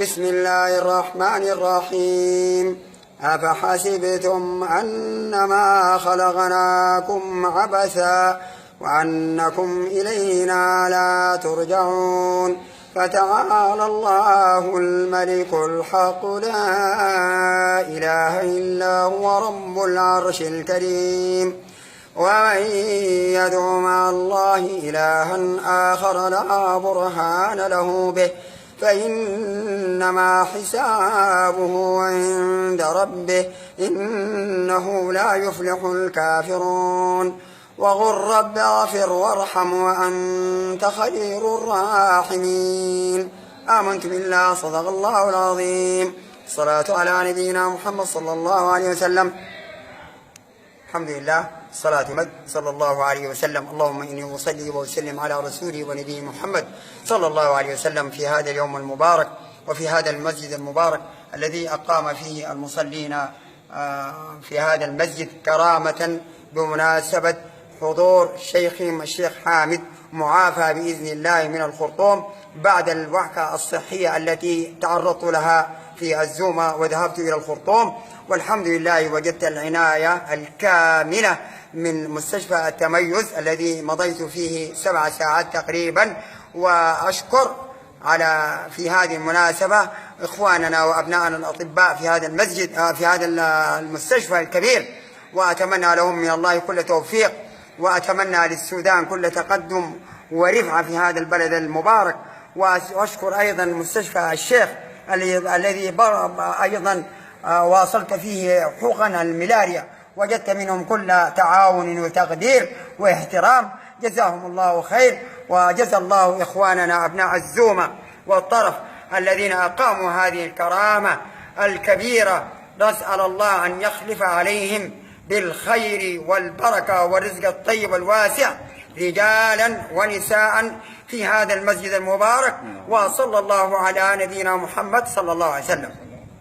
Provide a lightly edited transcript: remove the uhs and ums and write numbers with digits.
بسم الله الرحمن الرحيم. أفحسبتم أنما خلقناكم عبثا وأنكم إلينا لا ترجعون فتعالى الله الملك الحق لا إله إلا هو رب العرش الكريم. ومن يدع مع الله إلها آخر لا برهان له به فإنما حسابه عند ربه إنه لا يفلح الكافرون. وقل رب اغفر وارحم وأنت خير الراحمين. آمنت بالله صدق الله العظيم. الصلاة على نبينا محمد صلى الله عليه وسلم. الحمد لله صلاة مد صلى الله عليه وسلم. اللهم إني أصلي وأسلم على رسولي ونبي محمد صلى الله عليه وسلم في هذا اليوم المبارك وفي هذا المسجد المبارك الذي أقام فيه المصلين في هذا المسجد كرامة بمناسبة حضور شيخهم الشيخ حامد معافى بإذن الله من الخرطوم بعد الوعكة الصحية التي تعرضت لها في الزومة وذهبت إلى الخرطوم، والحمد لله وجدت العناية الكاملة من مستشفى التميز الذي مضيت فيه 7 ساعات تقريبا. وأشكر على في هذه المناسبة إخواننا وأبنائنا الأطباء في هذا المسجد في هذا المستشفى الكبير، وأتمنى لهم من الله كل توفيق، وأتمنى للسودان كل تقدم ورفعة في هذا البلد المبارك. وأشكر أيضا مستشفى الشيخ الذي أيضا واصلت فيه حقن الملاريا، وجدت منهم كل تعاون وتقدير واحترام، جزاهم الله خير. وجزى الله إخواننا أبناء الزومة والطرف الذين أقاموا هذه الكرامة الكبيرة، نسأل الله أن يخلف عليهم بالخير والبركة والرزق الطيب الواسع رجالا ونساء في هذا المسجد المبارك. وصلى الله على نبينا محمد صلى الله عليه وسلم.